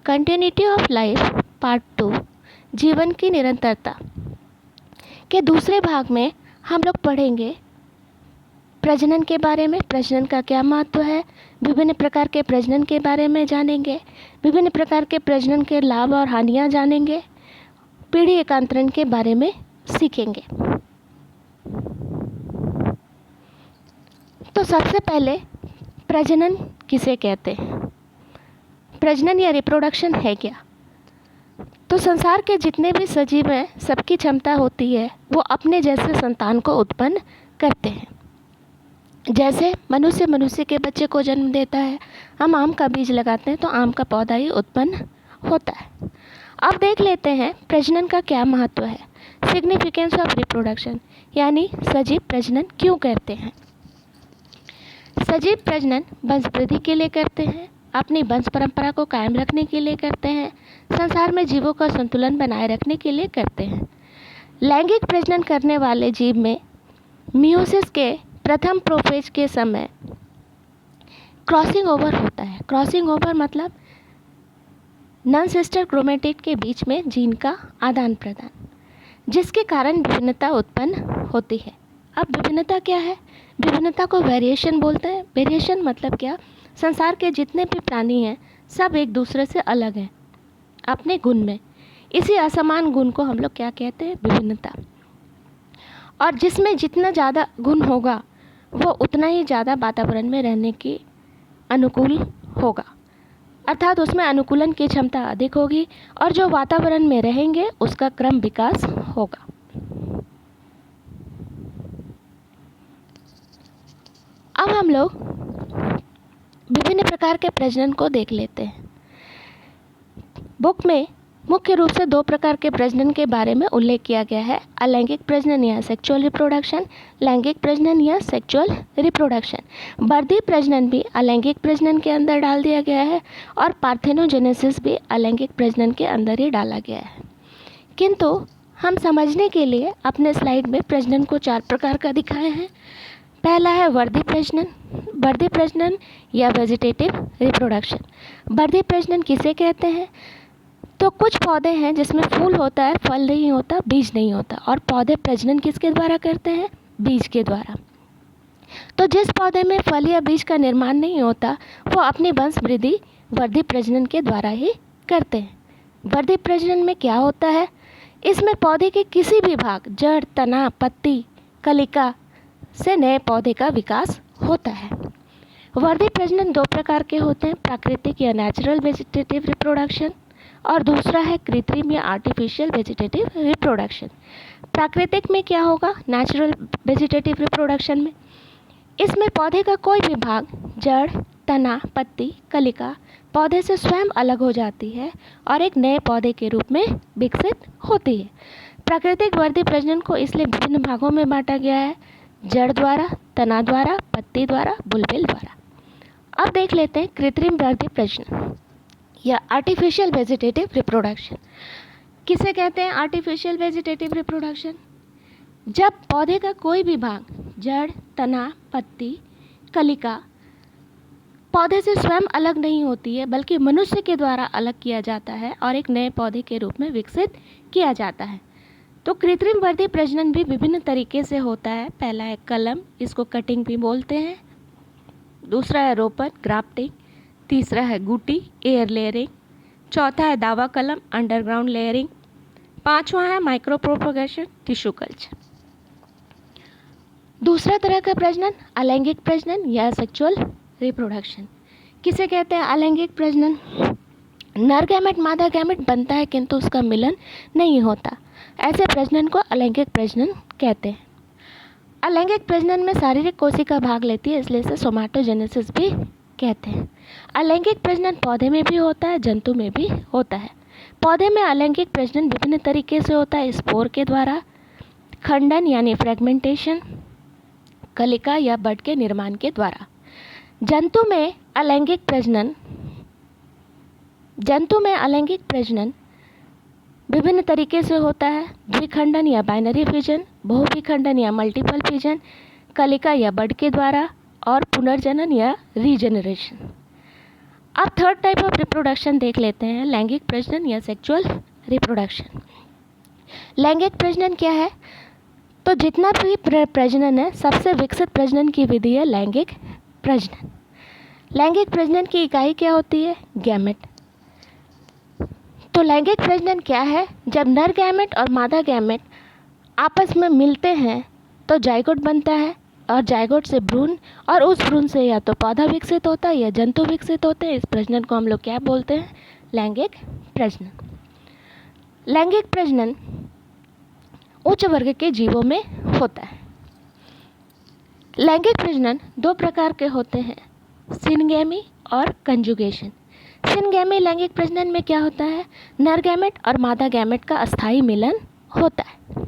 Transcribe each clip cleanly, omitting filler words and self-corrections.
Continuity of life part 2 जीवन की निरंतरता के दूसरे भाग में हम लोग पढ़ेंगे प्रजनन के बारे में। प्रजनन का क्या महत्व है, विभिन्न प्रकार के प्रजनन के बारे में जानेंगे, विभिन्न प्रकार के प्रजनन के लाभ और हानियाँ जानेंगे, पीढ़ी एकांतरण के बारे में सीखेंगे। तो सबसे पहले प्रजनन किसे कहते हैं? प्रजनन या रिप्रोडक्शन है क्या? तो संसार के जितने भी सजीव हैं सबकी क्षमता होती है वो अपने जैसे संतान को उत्पन्न करते हैं। जैसे मनुष्य के बच्चे को जन्म देता है, हम आम का बीज लगाते हैं तो आम का पौधा ही उत्पन्न होता है। अब देख लेते हैं प्रजनन का क्या महत्व है। सिग्निफिकेंस ऑफ रिप्रोडक्शन यानी सजीव प्रजनन क्यों करते हैं? सजीव प्रजनन वंशवृद्धि के लिए करते हैं, अपनी वंश परंपरा को कायम रखने के लिए करते हैं, संसार में जीवों का संतुलन बनाए रखने के लिए करते हैं। लैंगिक प्रजनन करने वाले जीव में मियोसिस के प्रथम प्रोफेज के समय क्रॉसिंग ओवर होता है। क्रॉसिंग ओवर मतलब नॉन सिस्टर क्रोमेटिड के बीच में जीन का आदान प्रदान, जिसके कारण विभिन्नता उत्पन्न होती है। अब विभिन्नता क्या है? विभिन्नता को वेरिएशन बोलते हैं। वेरिएशन मतलब क्या? संसार के जितने भी प्राणी हैं सब एक दूसरे से अलग हैं अपने गुण में। इसी असमान गुण को हम लोग क्या कहते हैं? विभिन्नता। और जिसमें जितना ज़्यादा गुण होगा वो उतना ही ज़्यादा वातावरण में रहने की अनुकूल होगा, अर्थात उसमें अनुकूलन की क्षमता अधिक होगी और जो वातावरण में रहेंगे उसका क्रम विकास होगा। अब हम लोग विभिन्न प्रकार के प्रजनन को देख लेते हैं। बुक में मुख्य रूप से 2 प्रकार के प्रजनन के बारे में उल्लेख किया गया है, अलैंगिक प्रजनन या सेक्सुअल रिप्रोडक्शन, लैंगिक प्रजनन या सेक्सुअल रिप्रोडक्शन। वर्धी प्रजनन भी अलैंगिक प्रजनन के अंदर डाल दिया गया है और पार्थेनोजेनेसिस भी अलैंगिक प्रजनन के अंदर ही डाला गया है। किंतु हम समझने के लिए अपने स्लाइड में प्रजनन को 4 प्रकार का दिखाए हैं। पहला है वर्धी प्रजनन। वर्धी प्रजनन या वेजिटेटिव रिप्रोडक्शन। वर्धी प्रजनन किसे कहते हैं? तो कुछ पौधे हैं जिसमें फूल होता है, फल नहीं होता, बीज नहीं होता, और पौधे प्रजनन किसके द्वारा करते हैं? बीज के द्वारा। तो जिस पौधे में फल या बीज का निर्माण नहीं होता वो अपनी वंश वृद्धि वर्धी प्रजनन के द्वारा ही करते हैं। वर्धी प्रजनन में क्या होता है? इसमें पौधे के किसी भी भाग, जड़, तना, पत्ती, कलिका से नए पौधे का विकास होता है। वर्धी प्रजनन 2 प्रकार के होते हैं, प्राकृतिक या नेचुरल वेजिटेटिव रिप्रोडक्शन और दूसरा है कृत्रिम या आर्टिफिशियल वेजिटेटिव रिप्रोडक्शन। प्राकृतिक में क्या होगा? नेचुरल वेजिटेटिव रिप्रोडक्शन में इसमें पौधे का कोई भी भाग, जड़, तना, पत्ती, कलिका पौधे से स्वयं अलग हो जाती है और एक नए पौधे के रूप में विकसित होती है। प्राकृतिक वर्धी प्रजनन को इसलिए विभिन्न भागों में बांटा गया है, जड़ द्वारा, तना द्वारा, पत्ती द्वारा, बुलबिल द्वारा। अब देख लेते हैं कृत्रिम वर्धी प्रजनन या आर्टिफिशियल वेजिटेटिव रिप्रोडक्शन। किसे कहते हैं आर्टिफिशियल वेजिटेटिव रिप्रोडक्शन? जब पौधे का कोई भी भाग, जड़, तना, पत्ती, कलिका पौधे से स्वयं अलग नहीं होती है बल्कि मनुष्य के द्वारा अलग किया जाता है और एक नए पौधे के रूप में विकसित किया जाता है। तो कृत्रिम वर्धी प्रजनन भी विभिन्न तरीके से होता है। पहला है कलम, इसको कटिंग भी बोलते हैं। दूसरा है रोपन, ग्राफ्टिंग। तीसरा है गुटी, एयर लेयरिंग। चौथा है दावा कलम, अंडरग्राउंड लेयरिंग। 5वां है माइक्रो प्रोपगेशन, टिश्यू कल्चर। दूसरा तरह का प्रजनन अलैंगिक प्रजनन या सेक्सुअल रिप्रोडक्शन। किसे कहते हैं अलैंगिक प्रजनन? नर गैमेट मादा गैमेट बनता है किंतु उसका मिलन नहीं होता, ऐसे प्रजनन को अलैंगिक प्रजनन कहते हैं। अलैंगिक प्रजनन में शारीरिक कोशिका भाग लेती है, इसलिए इसे सोमैटोजेनेसिस भी कहते हैं। अलैंगिक प्रजनन पौधे में भी होता है, जंतु में भी होता है। पौधे में अलैंगिक प्रजनन विभिन्न तरीके से होता है, स्पोर के द्वारा, खंडन यानी फ्रेगमेंटेशन, कलिका या बड के निर्माण के द्वारा। जंतु में अलैंगिक प्रजनन विभिन्न तरीके से होता है, द्विखंडन या बाइनरी फिजन, बहुविखंडन या मल्टीपल फिजन, कलिका या बड के द्वारा और पुनर्जनन या रीजेनरेशन। अब थर्ड टाइप ऑफ रिप्रोडक्शन देख लेते हैं, लैंगिक प्रजनन या सेक्सुअल रिप्रोडक्शन। लैंगिक प्रजनन क्या है? तो जितना भी प्रजनन है, सबसे विकसित प्रजनन की विधि है लैंगिक प्रजनन। लैंगिक प्रजनन की इकाई क्या होती है? गैमेट। तो लैंगिक प्रजनन क्या है? जब नर गैमेट और मादा गैमेट आपस में मिलते हैं तो जाइगोट बनता है, और जाइगोट से भ्रूण, और उस भ्रूण से या तो पौधा विकसित होता है या जंतु विकसित होते हैं। इस प्रजनन को हम लोग क्या बोलते हैं? लैंगिक प्रजनन। लैंगिक प्रजनन उच्च वर्ग के जीवों में होता है। लैंगिक प्रजनन दो प्रकार के होते हैं, सिनगैमी और कंजुगेशन। सिनगैमी लैंगिक प्रजनन में क्या होता है? नर गैमेट और मादा गैमेट का अस्थायी मिलन होता है।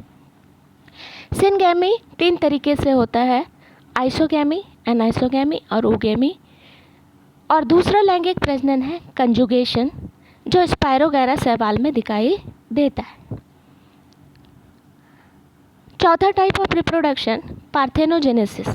सिनगैमी 3 तरीके से होता है, आइसोगैमी, एनाइसोगैमी और ओगैमी। और दूसरा लैंगिक प्रजनन है कंजुगेशन, जो स्पायरोगैरा शैवाल में दिखाई देता है। चौथा type of reproduction, parthenogenesis.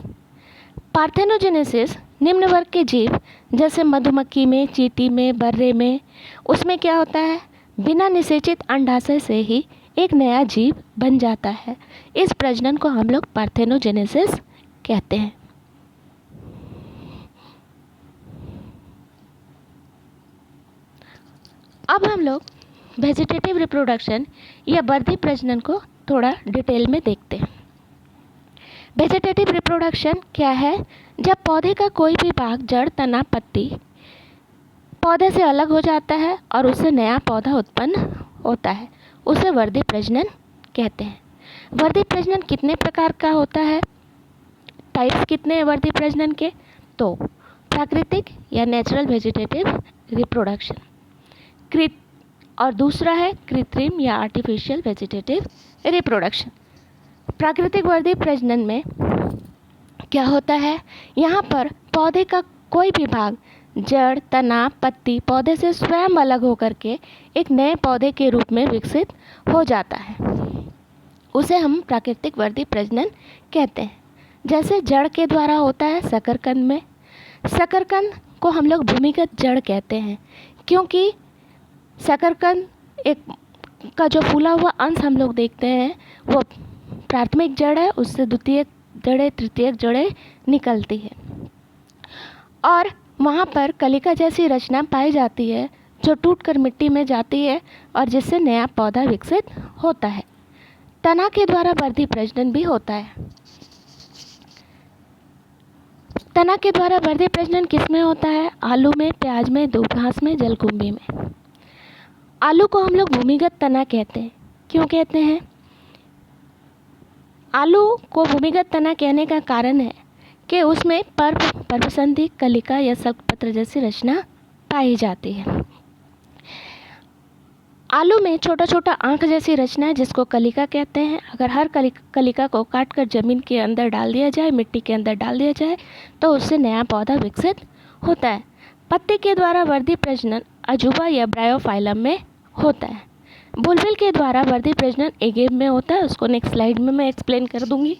Parthenogenesis निम्न वर्ग के जीव जैसे मधुमक्खी में, चींटी में, बर्रे में, उसमें क्या होता है? बिना निषेचित अंडाशय से ही एक नया जीव बन जाता है। इस प्रजनन को हम लोग पार्थेनोजेनेसिस कहते हैं। अब हम लोग वेजिटेटिव रिप्रोडक्शन या वर्धी प्रजनन को थोड़ा डिटेल में देखते हैं। वेजिटेटिव रिप्रोडक्शन क्या है? जब पौधे का कोई भी भाग, जड़, तना, पत्ती पौधे से अलग हो जाता है और उससे नया पौधा उत्पन्न होता है, उसे वर्धी प्रजनन कहते हैं। वर्धी प्रजनन कितने प्रकार का होता है? टाइप्स कितने हैं वर्धी प्रजनन के? तो प्राकृतिक या नेचुरल वेजिटेटिव रिप्रोडक्शन, और दूसरा है कृत्रिम या आर्टिफिशियल वेजिटेटिव रिप्रोडक्शन। प्राकृतिक वर्धी प्रजनन में क्या होता है? यहाँ पर पौधे का कोई भी भाग, जड़, तना, पत्ती पौधे से स्वयं अलग होकर के एक नए पौधे के रूप में विकसित हो जाता है, उसे हम प्राकृतिक वर्धी प्रजनन कहते हैं। जैसे जड़ के द्वारा होता है शकरकंद में। शकरकंद को हम लोग भूमिगत जड़ कहते हैं, क्योंकि शकरकंद का जो फूला हुआ अंश हम लोग देखते हैं वो प्राथमिक जड़ है, उससे द्वितीयक जड़ें, तृतीयक जड़ें निकलती है, और वहाँ पर कलिका जैसी रचना पाई जाती है जो टूटकर मिट्टी में जाती है और जिससे नया पौधा विकसित होता है। तना के द्वारा वर्धी प्रजनन भी होता है। तना के द्वारा वर्धी प्रजनन किस में होता है? आलू में, प्याज में, दूबघास में, जलकुंभी में। आलू को हम लोग भूमिगत तना कहते हैं। क्यों कहते हैं? आलू को भूमिगत तना कहने का कारण है कि उसमें पर्वसंधि, कलिका या शंखपत्र जैसी रचना पाई जाती है। आलू में छोटा छोटा आंख जैसी रचना है जिसको कलिका कहते हैं। अगर हर कलिका को काटकर जमीन के अंदर डाल दिया जाए, मिट्टी के अंदर डाल दिया जाए, तो उससे नया पौधा विकसित होता है। पत्ती के द्वारा वर्धी प्रजनन अजूबा या ब्रायोफाइलम में होता है। बुलबुल के द्वारा वर्धी प्रजनन एगेम में होता है, उसको नेक्स्ट स्लाइड में मैं एक्सप्लेन कर दूंगी।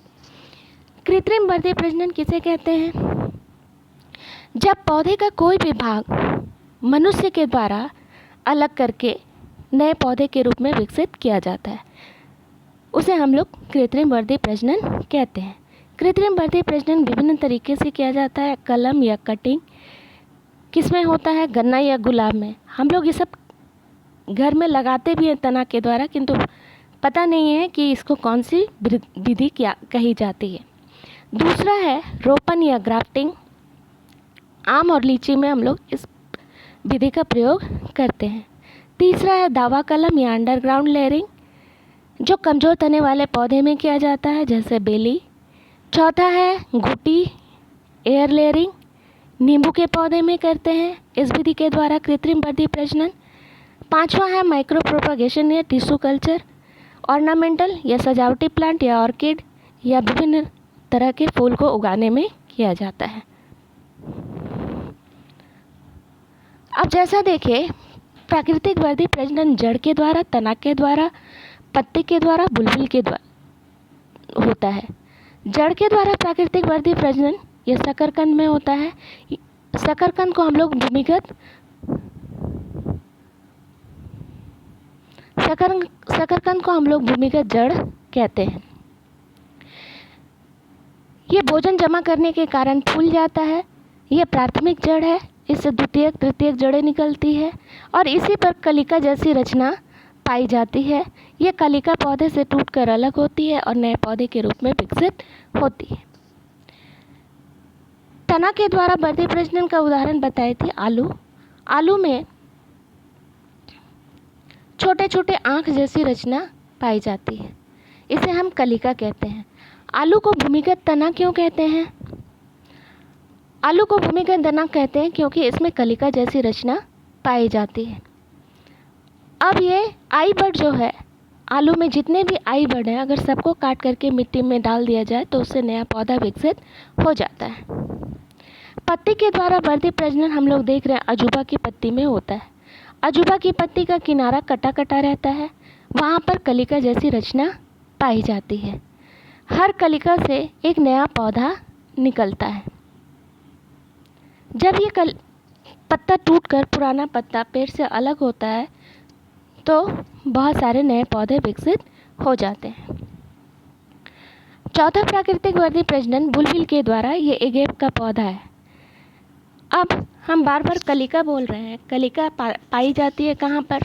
कृत्रिम वर्धी प्रजनन किसे कहते हैं? जब पौधे का कोई भी भाग मनुष्य के द्वारा अलग करके नए पौधे के रूप में विकसित किया जाता है, उसे हम लोग कृत्रिम वर्धी प्रजनन कहते हैं। कृत्रिम वर्धी प्रजनन विभिन्न तरीके से किया जाता है। कलम या कटिंग किसमें होता है? गन्ना या गुलाब में। हम लोग ये सब घर में लगाते भी हैं तना के द्वारा, किंतु पता नहीं है कि इसको कौन सी विधि क्या कही जाती है। दूसरा है रोपण या ग्राफ्टिंग। आम और लीची में हम लोग इस विधि का प्रयोग करते हैं। तीसरा है दावा कलम या अंडरग्राउंड लेयरिंग, जो कमज़ोर तने वाले पौधे में किया जाता है, जैसे बेली। चौथा है घुटी एयर लेयरिंग, नींबू के पौधे में करते हैं इस विधि के द्वारा कृत्रिम वर्धी प्रजनन। पांचवा है माइक्रो प्रोपगेशन या टिश्यू कल्चर, ऑर्नामेंटल या सजावटी प्लांट या ऑर्किड या विभिन्न तरह के फूल को उगाने में किया जाता है। अब जैसा देखें, प्राकृतिक वर्धी प्रजनन जड़ के द्वारा, तना के द्वारा, पत्ती के द्वारा, बुलबुल के द्वारा होता है। जड़ के द्वारा प्राकृतिक वर्धी प्रजनन यह शकरकंद में होता है। शकरकंद को हम लोग भूमिगत शकरकंद को हम लोग भूमिगत जड़ कहते हैं। ये भोजन जमा करने के कारण फूल जाता है। ये प्राथमिक जड़ है, इससे द्वितीयक तृतीयक जड़ें निकलती है और इसी पर कलिका जैसी रचना पाई जाती है। ये कलिका पौधे से टूटकर अलग होती है और नए पौधे के रूप में विकसित होती है। तना के द्वारा बढ़ती प्रजनन का उदाहरण बताई थी आलू। आलू में छोटे छोटे आँख जैसी रचना पाई जाती है, इसे हम कलिका कहते हैं। आलू को भूमिगत तना क्यों कहते हैं? आलू को भूमिगत तना कहते हैं क्योंकि इसमें कलिका जैसी रचना पाई जाती है। अब ये आई बड जो है, आलू में जितने भी आई बड हैं, अगर सबको काट करके मिट्टी में डाल दिया जाए तो उससे नया पौधा विकसित हो जाता है। पत्ती के द्वारा बढ़ती प्रजनन हम लोग देख रहे हैं अजूबा की पत्ती में होता है। अजूबा की पत्ती का किनारा कटा कटा रहता है, वहाँ पर कलिका जैसी रचना पाई जाती है। हर कलिका से एक नया पौधा निकलता है। जब ये पत्ता टूटकर पुराना पत्ता पेड़ से अलग होता है तो बहुत सारे नए पौधे विकसित हो जाते हैं। चौथा प्राकृतिक वर्धी प्रजनन बुलबिल के द्वारा, ये एगेप का पौधा है। अब हम बार बार कलिका बोल रहे हैं, कलिका पाई जाती है कहाँ पर?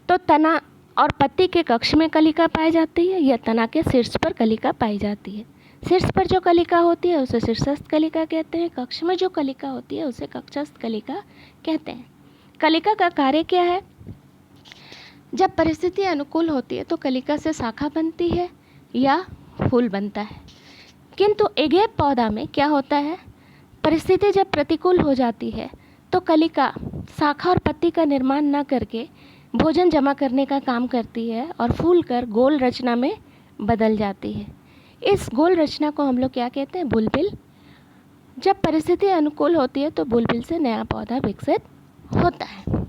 तो तना और पत्ती के कक्ष में कलिका पाई जाती है या तना के शीर्ष पर कलिका पाई जाती है। शीर्ष पर जो कलिका होती है उसे शीर्षस्थ कलिका कहते हैं, कक्ष में जो कलिका होती है उसे कक्षस्थ कलिका कहते हैं। कलिका का कार्य क्या है? जब परिस्थिति अनुकूल होती है तो कलिका से शाखा बनती है या फूल बनता है। किंतु एगेप पौधा में क्या होता है? परिस्थिति जब प्रतिकूल हो जाती है तो कलिका शाखा और पत्ती का निर्माण न करके भोजन जमा करने का काम करती है और फूल कर गोल रचना में बदल जाती है। इस गोल रचना को हम लोग क्या कहते हैं? बुलबिल। जब परिस्थिति अनुकूल होती है तो बुलबिल से नया पौधा विकसित होता है।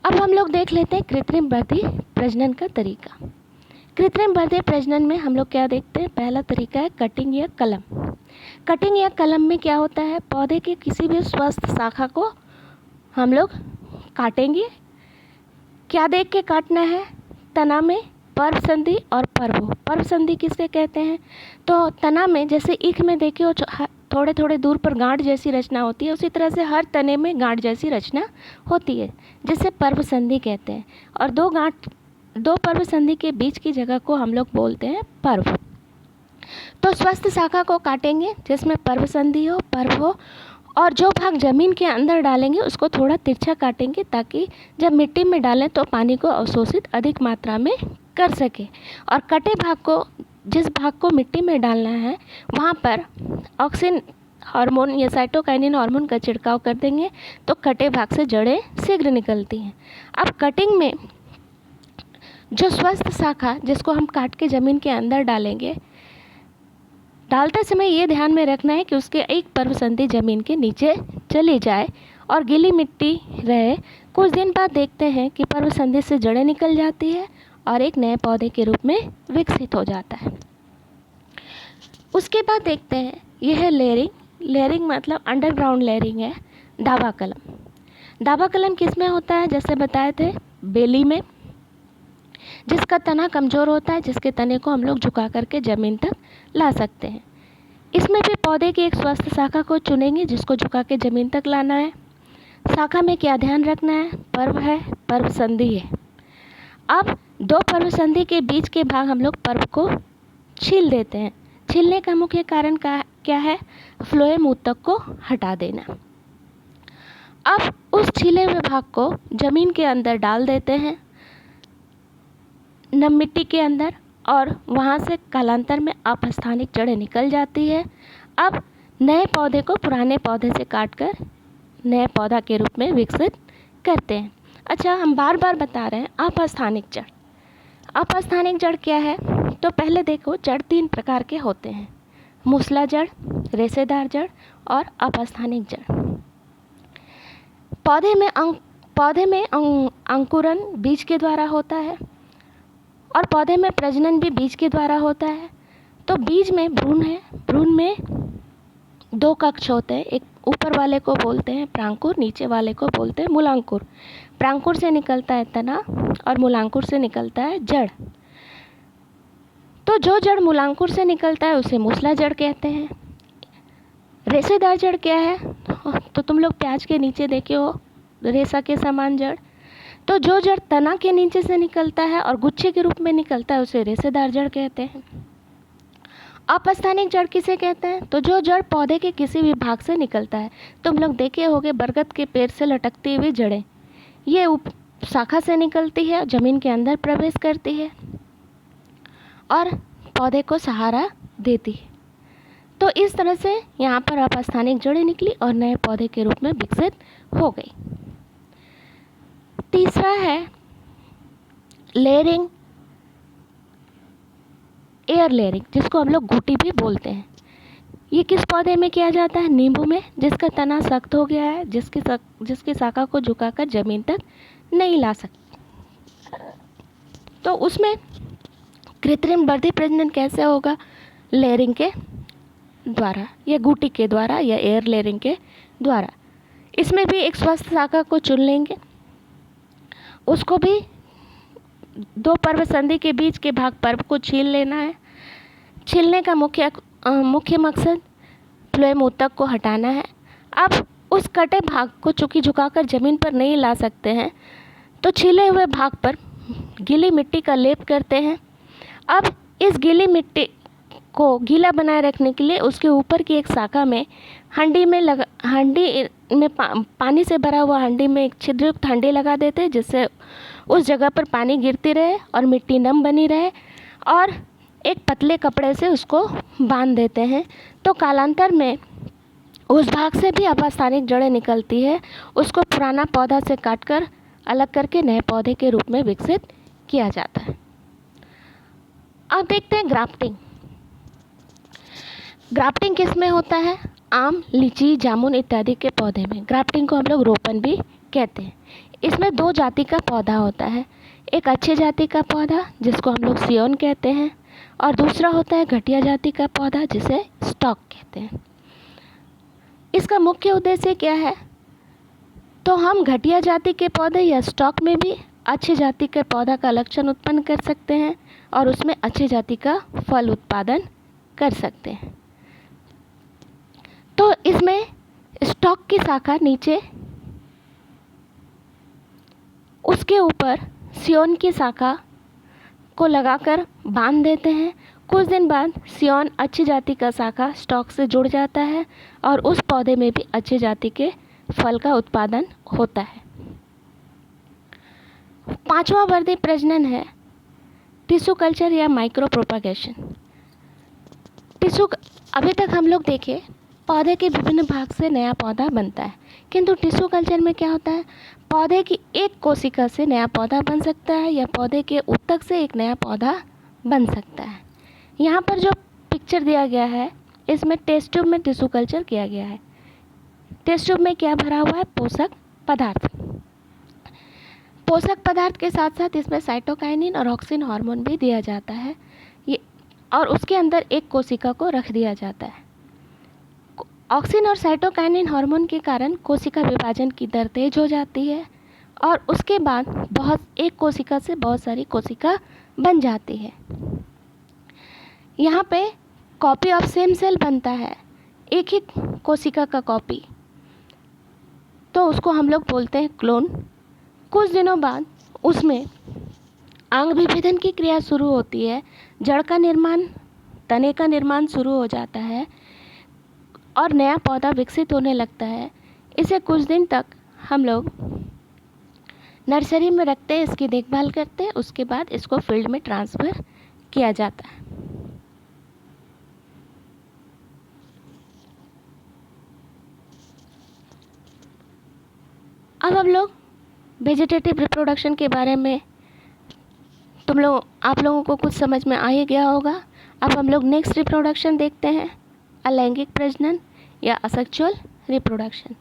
अब हम लोग देख लेते हैं कृत्रिम वर्धी प्रजनन का तरीका। कृत्रिम वर्धी प्रजनन में हम लोग क्या देखते हैं? पहला तरीका है कटिंग या कलम। कटिंग या कलम में क्या होता है? पौधे की किसी भी स्वस्थ शाखा को हम लोग काटेंगे। क्या देख के काटना है? तना में पर्व संधि और पर्व। पर्व संधि किसके कहते हैं? तो तना में जैसे ईख में देखिए थोड़े थोड़े दूर पर गांठ जैसी रचना होती है, उसी तरह से हर तने में गांठ जैसी रचना होती है, जिसे पर्व संधि कहते हैं। और दो पर्व संधि के बीच की जगह को हम लोग बोलते हैं पर्व। तो स्वस्थ शाखा को काटेंगे जिसमें पर्व संधि हो, पर्व हो, और जो भाग जमीन के अंदर डालेंगे उसको थोड़ा तिरछा काटेंगे ताकि जब मिट्टी में डालें तो पानी को अवशोषित अधिक मात्रा में कर सके। और कटे भाग को, जिस भाग को मिट्टी में डालना है वहाँ पर ऑक्सिन हार्मोन या साइटोकाइनिन हार्मोन का छिड़काव कर देंगे तो कटे भाग से जड़ें शीघ्र निकलती हैं। अब कटिंग में जो स्वस्थ शाखा जिसको हम काट के ज़मीन के अंदर डालेंगे, डालते समय ये ध्यान में रखना है कि उसके एक पर्व संधि ज़मीन के नीचे चली जाए और गीली मिट्टी रहे। कुछ दिन बाद देखते हैं कि पर्व संधि से जड़ें निकल जाती है और एक नए पौधे के रूप में विकसित हो जाता है। उसके बाद देखते हैं यह है लेयरिंग। लेयरिंग मतलब अंडरग्राउंड लेयरिंग है। दावा कलम। दावा कलम किस में होता है? जैसे बताए थे बेली में, जिसका तना कमज़ोर होता है, जिसके तने को हम लोग झुका करके ज़मीन तक ला सकते हैं। इसमें भी पौधे की एक स्वस्थ शाखा को चुनेंगे जिसको झुका के ज़मीन तक लाना है। शाखा में क्या ध्यान रखना है? पर्व है, पर्व संधि है। अब दो पर्व संधि के बीच के भाग हम लोग पर्व को छील देते हैं। छीलने का मुख्य कारण क्या है? फ्लोएम ऊतक को हटा देना। अब उस छीले हुए भाग को ज़मीन के अंदर डाल देते हैं, नम मिट्टी के अंदर, और वहाँ से कालांतर में अपस्थानिक जड़ें निकल जाती है। अब नए पौधे को पुराने पौधे से काटकर नए पौधा के रूप में विकसित करते हैं। अच्छा, हम बार बार बता रहे हैं अपस्थानिक जड़। अपस्थानिक जड़ क्या है? तो पहले देखो, जड़ 3 प्रकार के होते हैं: मूसला जड़, रेशेदार जड़ और अपस्थानिक जड़। पौधे में अंकुरन बीज के द्वारा होता है और पौधे में प्रजनन भी बीज के द्वारा होता है। तो बीज में भ्रूण है, भ्रूण में दो कक्ष होते हैं, एक ऊपर वाले को बोलते हैं प्रांकुर, नीचे वाले को बोलते हैं मूलांकुर। प्रांकुर से निकलता है तना और मूलांकुर से निकलता है जड़। तो जो जड़ मूलांकुर से निकलता है उसे मूसला जड़ कहते हैं। रेशेदार जड़ क्या है? तो तुम लोग प्याज के नीचे देखे हो रेशा के समान जड़। तो जो जड़ तना के नीचे से निकलता है और गुच्छे के रूप में निकलता है उसे रेशेदार जड़ कहते हैं। अपस्थानिक जड़ किसे कहते हैं? तो जो जड़ पौधे के किसी भी भाग से निकलता है। तुम लोग देखे होंगे बरगद के पेड़ से लटकती हुई जड़ें, ये शाखा से निकलती है, जमीन के अंदर प्रवेश करती है और पौधे को सहारा देती है। तो इस तरह से यहाँ पर अपस्थानिक जड़ें निकली और नए पौधे के रूप में विकसित हो गई। तीसरा है लेयरिंग, एयर लेयरिंग, जिसको हम लोग घुटी भी बोलते हैं। ये किस पौधे में किया जाता है? नींबू में, जिसका तना सख्त हो गया है, जिसकी शाखा को झुकाकर जमीन तक नहीं ला सकती। तो उसमें कृत्रिम वर्धी प्रजनन कैसे होगा? लेयरिंग के द्वारा या गुटी के द्वारा या एयर लेयरिंग के द्वारा। इसमें भी एक स्वस्थ शाखा को चुन लेंगे, उसको भी दो पर्व संधि के बीच के भाग पर्व को छील लेना है। छीलने का मुख्य मकसद फ्लोएम ऊतक को हटाना है। अब उस कटे भाग को चूंकि झुकाकर जमीन पर नहीं ला सकते हैं तो छीले हुए भाग पर गीली मिट्टी का लेप करते हैं। अब इस गीली मिट्टी को गीला बनाए रखने के लिए उसके ऊपर की एक शाखा में हंडी में पानी से भरा हुआ हंडी में एक छिद्रयुक्त हंडी लगा देते हैं, जिससे उस जगह पर पानी गिरती रहे और मिट्टी नम बनी रहे, और एक पतले कपड़े से उसको बांध देते हैं। तो कालांतर में उस भाग से भी अपस्थानिक जड़ें निकलती है, उसको पुराना पौधा से काटकर अलग करके नए पौधे के रूप में विकसित किया जाता है। अब देखते हैं ग्राफ्टिंग। ग्राफ्टिंग किस में होता है? आम, लीची, जामुन इत्यादि के पौधे में। ग्राफ्टिंग को हम लोग रोपण भी कहते हैं। इसमें दो जाति का पौधा होता है, एक अच्छी जाति का पौधा जिसको हम लोग सियोन कहते हैं, और दूसरा होता है घटिया जाति का पौधा जिसे स्टॉक कहते हैं। इसका मुख्य उद्देश्य क्या है? तो हम घटिया जाति के पौधे या स्टॉक में भी अच्छी जाति के पौधा का लक्षण उत्पन्न कर सकते हैं और उसमें अच्छी जाति का फल उत्पादन कर सकते हैं। तो इसमें स्टॉक की शाखा नीचे, उसके ऊपर सियोन की शाखा को लगाकर बांध देते हैं। कुछ दिन बाद सियोन अच्छी जाति का शाखा स्टॉक से जुड़ जाता है और उस पौधे में भी अच्छी जाति के फल का उत्पादन होता है। पांचवा वर्धी प्रजनन है टिश्यू कल्चर या माइक्रो प्रोपागेशन। अभी तक हम लोग देखे पौधे के विभिन्न भाग से नया पौधा बनता है, किंतु टिश्यू कल्चर में क्या होता है? पौधे की एक कोशिका से नया पौधा बन सकता है या पौधे के ऊतक से एक नया पौधा बन सकता है। यहाँ पर जो पिक्चर दिया गया है इसमें टेस्ट ट्यूब में टिश्यू कल्चर किया गया है। टेस्ट ट्यूब में क्या भरा हुआ है? पोषक पदार्थ। पोषक पदार्थ के साथ साथ इसमें साइटोकाइनिन और ऑक्सिन हार्मोन भी दिया जाता है, ये और उसके अंदर एक कोशिका को रख दिया जाता है। ऑक्सिन और साइटोकाइनिन हार्मोन के कारण कोशिका विभाजन की दर तेज हो जाती है और उसके बाद एक कोशिका से बहुत सारी कोशिका बन जाती है। यहाँ पे कॉपी ऑफ सेम सेल बनता है, एक ही कोशिका का कॉपी, तो उसको हम लोग बोलते हैं क्लोन। कुछ दिनों बाद उसमें अंग विभेदन की क्रिया शुरू होती है, जड़ का निर्माण, तने का निर्माण शुरू हो जाता है और नया पौधा विकसित होने लगता है। इसे कुछ दिन तक हम लोग नर्सरी में रखते हैं, इसकी देखभाल करते हैं, उसके बाद इसको फील्ड में ट्रांसफ़र किया जाता है। अब हम लोग वेजिटेटिव रिप्रोडक्शन के बारे में आप लोगों को कुछ समझ में आ ही गया होगा। अब हम लोग नेक्स्ट रिप्रोडक्शन देखते हैं, अलैंगिक प्रजनन या असेक्सुअल रिप्रोडक्शन।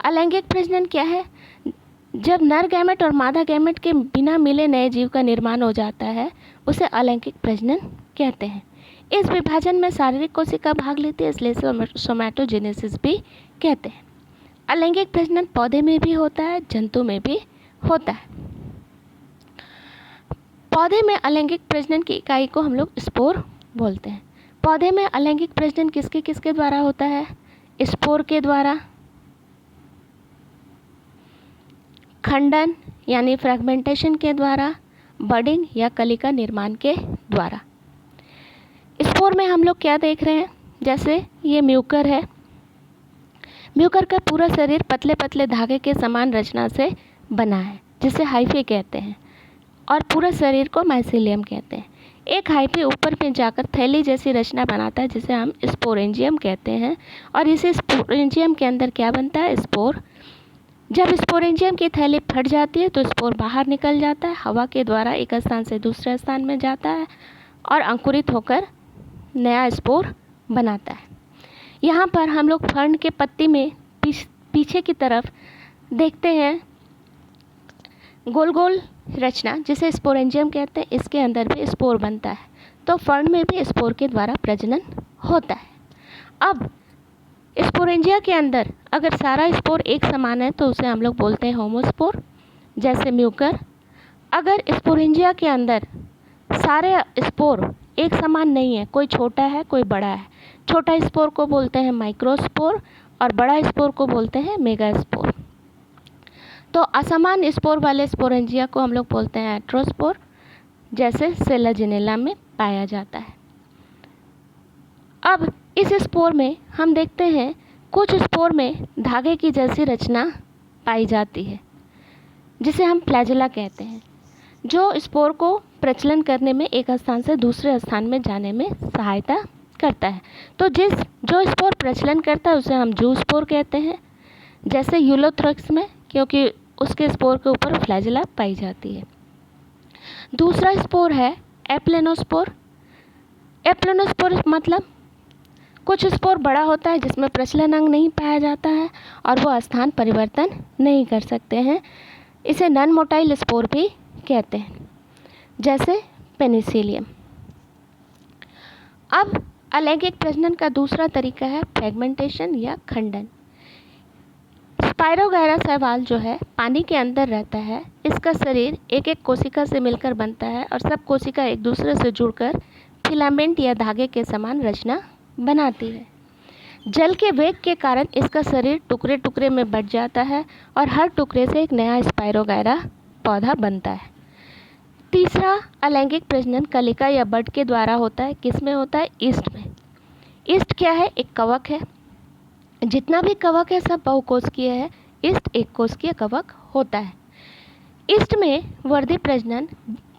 अलैंगिक प्रजनन क्या है? जब नर गैमेट और मादा गैमेट के बिना मिले नए जीव का निर्माण हो जाता है, उसे अलैंगिक प्रजनन कहते हैं। इस विभाजन में शारीरिक कोशिका भाग लेती है, इसलिए सोमैटोजेनेसिस भी कहते हैं। अलैंगिक प्रजनन पौधे में भी होता है, जंतु में भी होता है। पौधे में अलैंगिक प्रजनन की इकाई को हम लोग स्पोर बोलते हैं। पौधे में अलैंगिक प्रजनन किसके किसके द्वारा होता है? स्पोर के द्वारा, खंडन यानी फ्रेगमेंटेशन के द्वारा, बडिंग या कलिका निर्माण के द्वारा। स्पोर में हम लोग क्या देख रहे हैं? जैसे ये म्यूकर है, म्यूकर का पूरा शरीर पतले पतले धागे के समान रचना से बना है, जिसे हाइफे कहते हैं, और पूरा शरीर को माइसीलियम कहते हैं। एक हाइफे ऊपर में जाकर थैली जैसी रचना बनाता है, जिसे हम स्पोरेंजियम कहते हैं, और इसी स्पोरेंजियम के अंदर क्या बनता है? स्पोर। जब स्पोरेंजियम की थैली फट जाती है तो स्पोर बाहर निकल जाता है, हवा के द्वारा एक स्थान से दूसरे स्थान में जाता है और अंकुरित होकर नया स्पोर बनाता है। यहाँ पर हम लोग फर्न के पत्ती में पीछे की तरफ देखते हैं गोल गोल रचना, जिसे स्पोरेंजियम कहते हैं। इसके अंदर भी स्पोर बनता है, तो फर्न में भी स्पोर के द्वारा प्रजनन होता है। अब स्पोरेंजिया के अंदर अगर सारा स्पोर एक समान है तो उसे हम लोग बोलते हैं होमोस्पोर, जैसे म्यूकर। अगर स्पोरेंजिया के अंदर सारे स्पोर एक समान नहीं है, कोई छोटा है कोई बड़ा है, छोटा स्पोर को बोलते हैं माइक्रोस्पोर और बड़ा स्पोर को बोलते हैं मेगास्पोर। तो असमान स्पोर वाले स्पोरेंजिया को हम लोग बोलते हैं एट्रोस्पोर, जैसे सेलाजिनेला में पाया जाता है। अब इस स्पोर में हम देखते हैं कुछ स्पोर में धागे की जैसी रचना पाई जाती है, जिसे हम फ्लैजेला कहते हैं, जो स्पोर को प्रचलन करने में एक स्थान से दूसरे स्थान में जाने में सहायता करता है। तो जो स्पोर प्रचलन करता है उसे हम जूस्पोर कहते हैं, जैसे यूलोथ्रक्स में, क्योंकि उसके स्पोर के ऊपर फ्लैजेला पाई जाती है। दूसरा स्पोर है एप्लेनोस्पोर। एप्लेनोस्पोर मतलब कुछ स्पोर बड़ा होता है जिसमें प्रचलन अंग नहीं पाया जाता है और वो स्थान परिवर्तन नहीं कर सकते हैं, इसे नॉन मोटाइल स्पोर भी कहते हैं, जैसे पेनिसिलियम। अब अलैंगिक प्रजनन का दूसरा तरीका है फ्रेगमेंटेशन या खंडन। स्पाइरोगैरा शैवाल जो है पानी के अंदर रहता है, इसका शरीर एक एक कोशिका से मिलकर बनता है और सब कोशिका एक दूसरे से जुड़कर फिलामेंट या धागे के समान रचना बनाती है। जल के वेग के कारण इसका शरीर टुकड़े टुकड़े में बट जाता है और हर टुकड़े से एक नया स्पाइरोगैरा पौधा बनता है। तीसरा अलैंगिक प्रजनन कलिका या बड के द्वारा होता है। किस में होता है? ईस्ट में। ईस्ट क्या है? एक कवक है। जितना भी कवक है सब बहुकोशिकीय है, ईस्ट एक कोशिकीय कवक होता है। ईस्ट में वर्धी प्रजनन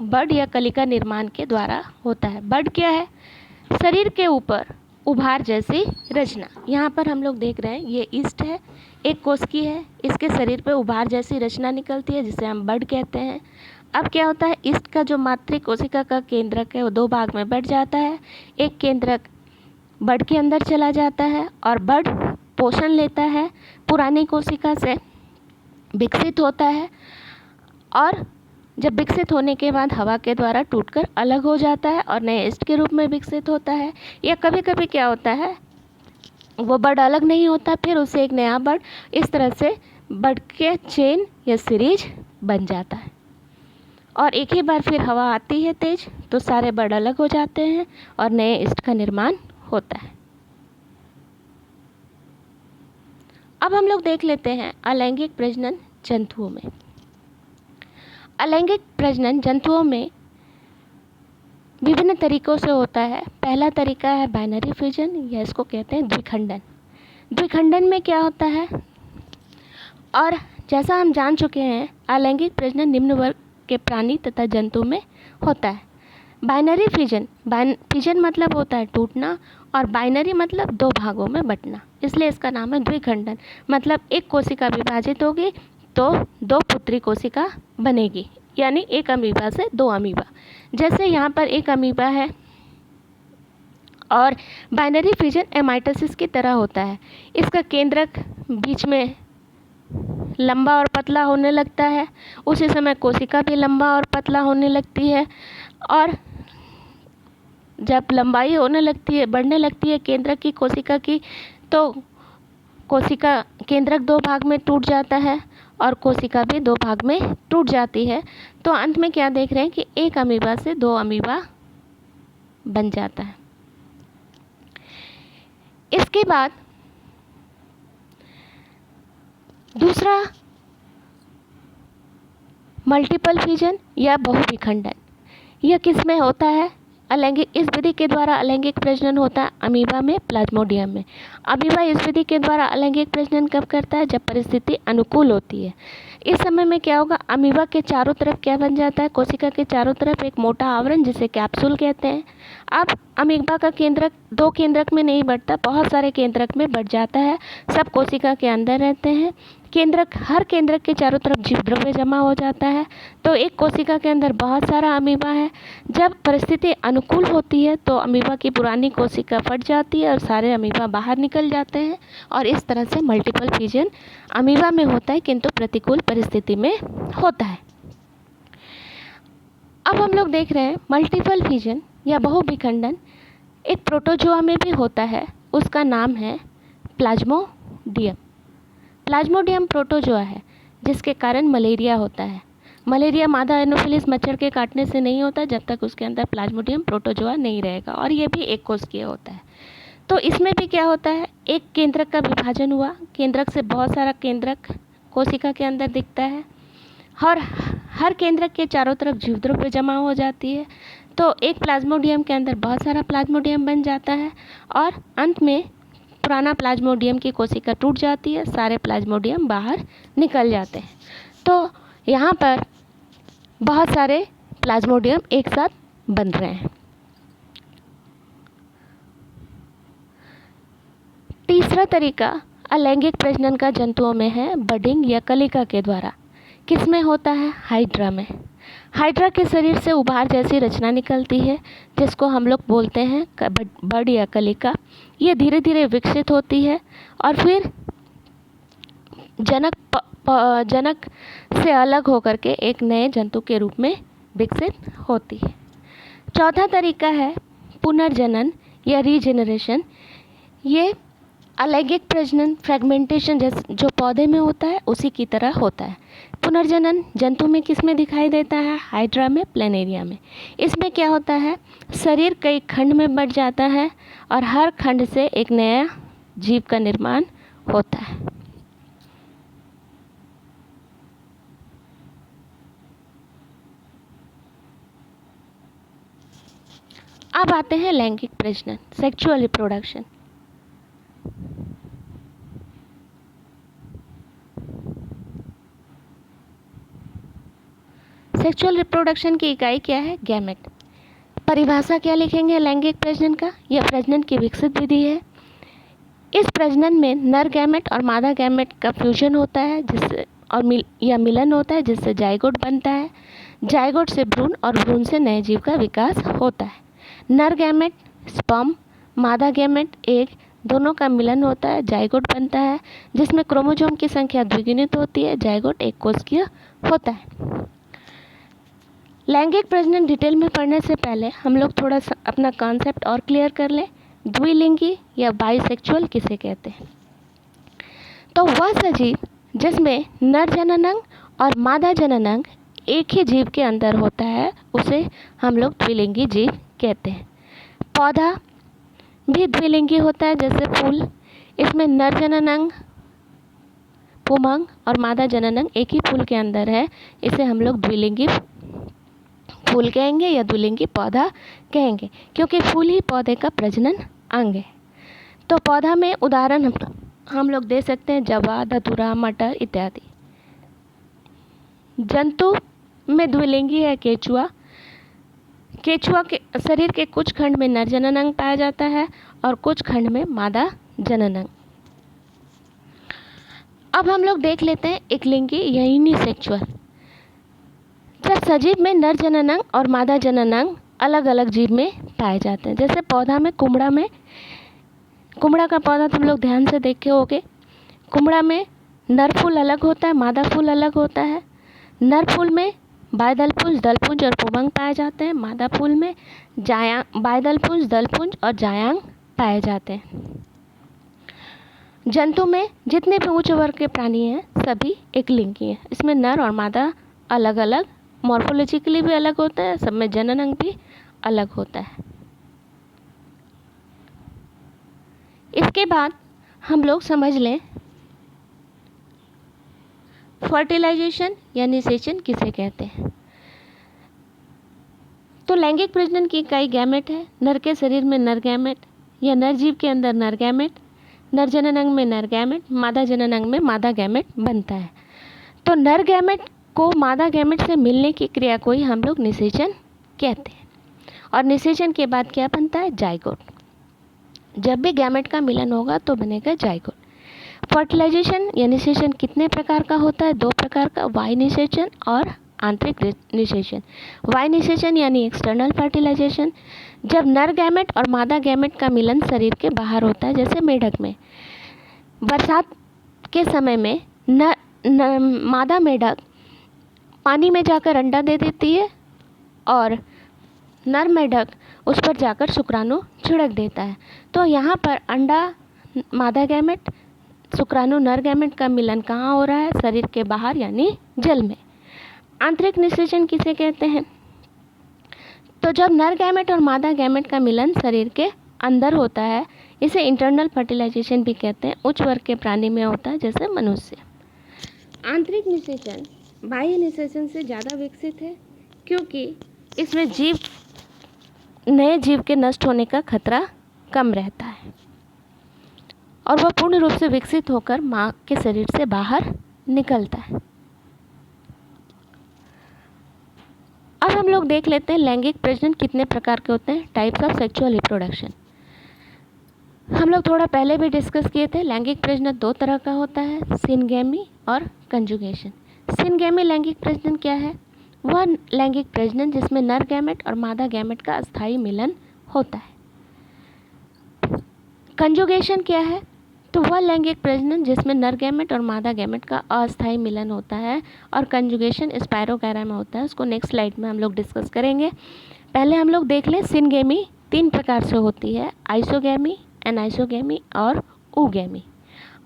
बड या कलिका निर्माण के द्वारा होता है। बड क्या है? शरीर के ऊपर उभार जैसी रचना। यहाँ पर हम लोग देख रहे हैं ये ईस्ट है, एक कोशिकी है, इसके शरीर पे उभार जैसी रचना निकलती है जिसे हम बड कहते हैं। अब क्या होता है? ईस्ट का जो मातृ कोशिका का केंद्रक है वो दो भाग में बट जाता है। एक केंद्रक बड के अंदर चला जाता है और बड पोषण लेता है, पुरानी कोशिका से विकसित होता है और जब विकसित होने के बाद हवा के द्वारा टूटकर अलग हो जाता है और नए ईस्ट के रूप में विकसित होता है। या कभी कभी क्या होता है, वो बड अलग नहीं होता, फिर उसे एक नया बड, इस तरह से बड के चेन या सीरीज बन जाता है और एक ही बार फिर हवा आती है तेज तो सारे बड अलग हो जाते हैं और नए ईस्ट का निर्माण होता है। अब हम लोग देख लेते हैं अलैंगिक प्रजनन जंतुओं में। अलैंगिक प्रजनन जंतुओं में विभिन्न तरीकों से होता है। पहला तरीका है बाइनरी फ्यूजन, या इसको कहते हैं द्विखंडन। द्विखंडन में क्या होता है, और जैसा हम जान चुके हैं अलैंगिक प्रजनन निम्न वर्ग के प्राणी तथा जंतु में होता है। बाइनरी फ्यूजन, फ्यूजन मतलब होता है टूटना और बाइनरी मतलब दो भागों में बंटना, इसलिए इसका नाम है द्विखंडन। मतलब एक कोशिका विभाजित होगी तो दो पुत्री कोशिका बनेगी, यानी एक अमीबा से दो अमीबा। जैसे यहाँ पर एक अमीबा है और बाइनरी फ्यूजन एमाइटोसिस की तरह होता है। इसका केंद्रक बीच में लंबा और पतला होने लगता है, उसी समय कोशिका भी लंबा और पतला होने लगती है और जब लंबाई होने लगती है, बढ़ने लगती है केंद्रक की कोशिका की, तो कोशिका केंद्रक दो भाग में टूट जाता है और कोशिका भी दो भाग में टूट जाती है। तो अंत में क्या देख रहे हैं कि एक अमीबा से दो अमीबा बन जाता है। इसके बाद दूसरा मल्टीपल फिजन या बहुविखंडन, यह किस में होता है? अलैंगिक, इस विधि के द्वारा अलैंगिक प्रजनन होता है अमीबा में, प्लाज्मोडियम में। अमीबा इस विधि के द्वारा अलैंगिक प्रजनन कब करता है? जब परिस्थिति अनुकूल होती है। इस समय में क्या होगा? अमीबा के चारों तरफ क्या बन जाता है? कोशिका के चारों तरफ एक मोटा आवरण जिसे कैप्सूल कहते हैं। अब अमीबा का केंद्रक दो केंद्रक में नहीं बढ़ता, बहुत सारे केंद्रक में बढ़ जाता है। सब कोशिका के अंदर रहते हैं। केंद्रक, हर केंद्रक के चारों तरफ जीवद्रव्य जमा हो जाता है। तो एक कोशिका के अंदर बहुत सारा अमीबा है। जब परिस्थिति अनुकूल होती है तो अमीबा की पुरानी कोशिका फट जाती है और सारे अमीबा बाहर निकल जाते हैं, और इस तरह से मल्टीपल फिजन अमीबा में होता है, किंतु प्रतिकूल परिस्थिति में होता है। अब हम लोग देख रहे हैं मल्टीपल फिजन या बहुविखंडन एक प्रोटोजोआ में भी होता है। उसका नाम है प्लाज्मोडियम। प्लाज्मोडियम प्रोटोजोआ है जिसके कारण मलेरिया होता है। मलेरिया मादा एनोफिलिस मच्छर के काटने से नहीं होता जब तक उसके अंदर प्लाज्मोडियम प्रोटोजोआ नहीं रहेगा, और ये भी एक कोशिकीय होता है। तो इसमें भी क्या होता है? एक केंद्रक का विभाजन हुआ, केंद्रक से बहुत सारा केंद्रक कोशिका के अंदर दिखता है, और हर केंद्रक के चारों तरफ जीवद्रव्य जमा हो जाती है। तो एक प्लाज्मोडियम के अंदर बहुत सारा प्लाज्मोडियम बन जाता है, और अंत में पुराना प्लाज्मोडियम की कोशिका टूट जाती है, सारे प्लाज्मोडियम बाहर निकल जाते हैं। तो यहाँ पर बहुत सारे प्लाज्मोडियम एक साथ बन रहे हैं। तीसरा तरीका अलैंगिक प्रजनन का जंतुओं में है बडिंग या कलिका के द्वारा। किस में होता है? हाइड्रा में। हाइड्रा के शरीर से उभार जैसी रचना निकलती है जिसको हम लोग बोलते हैं बड या कलिका। ये धीरे धीरे विकसित होती है और फिर जनक से अलग होकर के एक नए जंतु के रूप में विकसित होती है। चौथा तरीका है पुनर्जनन या रीजेनरेशन। ये अलैंगिक प्रजनन फ्रेगमेंटेशन जो पौधे में होता है उसी की तरह होता है। पुनर्जनन जंतु में किस में दिखाई देता है? हाइड्रा में, प्लेनेरिया में। इसमें क्या होता है? शरीर कई खंड में बढ़ जाता है और हर खंड से एक नया जीव का निर्माण होता है। अब आते हैं लैंगिक प्रजनन, सेक्सुअल रिप्रोडक्शन। सेक्सुअल रिप्रोडक्शन की इकाई क्या है? गैमेट। परिभाषा क्या लिखेंगे लैंगिक प्रजनन का? यह प्रजनन की विकसित विधि है। इस प्रजनन में नर गैमेट और मादा गैमेट का फ्यूजन होता है जिससे या मिलन होता है जिससे जाइगोट बनता है। जाइगोट से भ्रूण और भ्रूण से नए जीव का विकास होता है। नर गैमेट स्पर्म, मादा गैमेट एग, दोनों का मिलन होता है, जाइगोट बनता है जिसमें क्रोमोसोम की संख्या द्विगुणित होती है। जाइगोट एक कोशिकीय होता है। लैंगिक प्रजनन डिटेल में पढ़ने से पहले हम लोग थोड़ा सा अपना कॉन्सेप्ट और क्लियर कर लें। द्विलिंगी या बाइसेक्सुअल किसे कहते हैं? तो वह सजीव जिसमें नर जननांग और मादा जननांग एक ही जीव के अंदर होता है उसे हम लोग द्विलिंगी जीव कहते हैं। पौधा भी द्विलिंगी होता है, जैसे फूल, इसमें नर जननांग पुमंग और मादा जननांग एक ही फूल के अंदर है, इसे हम लोग द्विलिंगी फूल कहेंगे या द्विलिंगी पौधा कहेंगे, क्योंकि फूल ही पौधे का प्रजनन अंग है। तो पौधा में उदाहरण हम लोग दे सकते हैं जवा, धतूरा, मटर इत्यादि। जंतु में द्विलिंगी है केचुआ। केचुआ के शरीर के कुछ खंड में नर जननांग पाया जाता है और कुछ खंड में मादा जननांग। अब हम लोग देख लेते हैं एकलिंगी या यूनिसेक्सुअल। जब सजीव में नर जननांग और मादा जननांग अलग अलग जीव में पाए जाते हैं, जैसे पौधा में कुम्हड़ा का पौधा तुम लोग ध्यान से देखे होगे। कुम्हड़ा में नर फूल अलग होता है, मादा फूल अलग होता है। नर फूल में बाह्यदलपुंज, दलपुंज और पुंबंग पाए जाते हैं। मादा फूल में बाह्यदलपुंज, दलपुंज और जायांग पाए जाते हैं। जंतु में जितने भी उच्च वर्ग के प्राणी हैं सभी एकलिंगी हैं। इसमें नर और मादा अलग अलग मॉर्फोलॉजिकली भी अलग होता है, सब में जनन अंग भी अलग होता है। इसके बाद हम लोग समझ लें फर्टिलाइजेशन या निषेचन किसे कहते हैं। तो लैंगिक प्रजनन की इकाई गैमेट है। नर के शरीर में नर गैमेट या नर जीव के अंदर नर गैमेट, नर जनन अंग में नर गैमेट, मादा जनन अंग में मादा गैमेट बनता है। तो नर गैमेट को मादा गैमेट से मिलने की क्रिया को ही हम लोग निषेचन कहते हैं। और निषेचन के बाद क्या बनता है? जाइगोट। जब भी गैमेट का मिलन होगा तो बनेगा जाइगोट। फर्टिलाइजेशन या निषेचन कितने प्रकार का होता है? 2 प्रकार का, वाई निषेचन और आंतरिक निषेचन। वाई निषेचन यानी एक्सटर्नल फर्टिलाइजेशन, जब नर गैमेट और मादा गैमेट का मिलन शरीर के बाहर होता है। जैसे मेढक में बरसात के समय में मादा मेढक पानी में जाकर अंडा दे देती है और नर मेढक उस पर जाकर शुक्राणु छिड़क देता है। तो यहाँ पर अंडा मादा गैमेट, शुक्राणु नर गैमेट का मिलन कहाँ हो रहा है? शरीर के बाहर यानी जल में। आंतरिक निषेचन किसे कहते हैं? तो जब नर गैमेट और मादा गैमेट का मिलन शरीर के अंदर होता है, इसे इंटरनल फर्टिलाइजेशन भी कहते हैं। उच्च वर्ग के प्राणी में होता है, जैसे मनुष्य। आंतरिक निषेचन बाह्य निषेचन से ज़्यादा विकसित है, क्योंकि इसमें नए जीव के नष्ट होने का खतरा कम रहता है और वह पूर्ण रूप से विकसित होकर माँ के शरीर से बाहर निकलता है। अब हम लोग देख लेते हैं लैंगिक प्रजनन कितने प्रकार के होते हैं। टाइप्स ऑफ सेक्सुअल रिप्रोडक्शन हम लोग थोड़ा पहले भी डिस्कस किए थे। लैंगिक प्रजनन 2 तरह का होता है, सिनगेमी और कंजुगेशन। सिनगेमी लैंगिक प्रजनन क्या है? वह लैंगिक प्रजनन जिसमें नर गैमेट और मादा गैमेट का अस्थायी मिलन होता है। कंजुगेशन क्या है? तो वह लैंगिक प्रजनन जिसमें नर गैमेट और मादा गैमेट का अस्थायी मिलन होता है और कंजुगेशन स्पायरोगैरा में होता है। उसको नेक्स्ट स्लाइड में हम लोग डिस्कस करेंगे। पहले हम लोग देख लें सिनगेमी 3 प्रकार से होती है, आइसोगैमी, एनाइसोगैमी और ऊगैमी।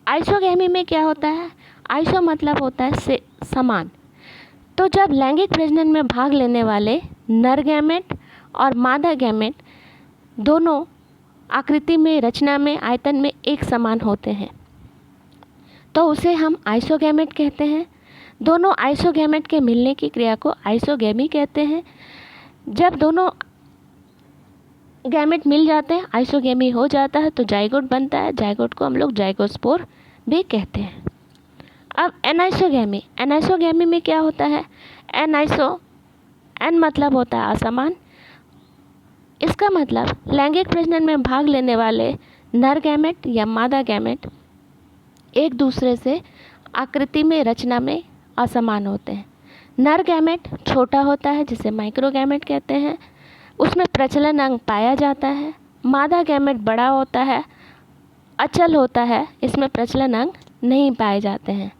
आइसोगैमी में क्या होता है? आइसो मतलब होता है समान। तो जब लैंगिक प्रजनन में भाग लेने वाले नर गैमेट और मादा गैमेट दोनों आकृति में, रचना में, आयतन में एक समान होते हैं तो उसे हम आइसोगैमेट कहते हैं। दोनों आइसोगैमेट के मिलने की क्रिया को आइसोगैमी कहते हैं। जब दोनों गैमेट मिल जाते हैं, आइसोगैमी हो जाता है तो जाइगोट बनता है। जाइगोट को हम लोग जाइगोस्पोर भी कहते हैं। अब एनाइसोगैमी, एनाइसोगैमी में क्या होता है? एन मतलब होता है असमान। इसका मतलब लैंगिक प्रजनन में भाग लेने वाले नर गैमेट या मादा गैमेट एक दूसरे से आकृति में, रचना में असमान होते हैं। नर गैमेट छोटा होता है जिसे माइक्रोगैमेट कहते हैं, उसमें प्रचलन अंग पाया जाता है। मादा गैमेट बड़ा होता है, अचल होता है, इसमें प्रचलन अंग नहीं पाए जाते हैं।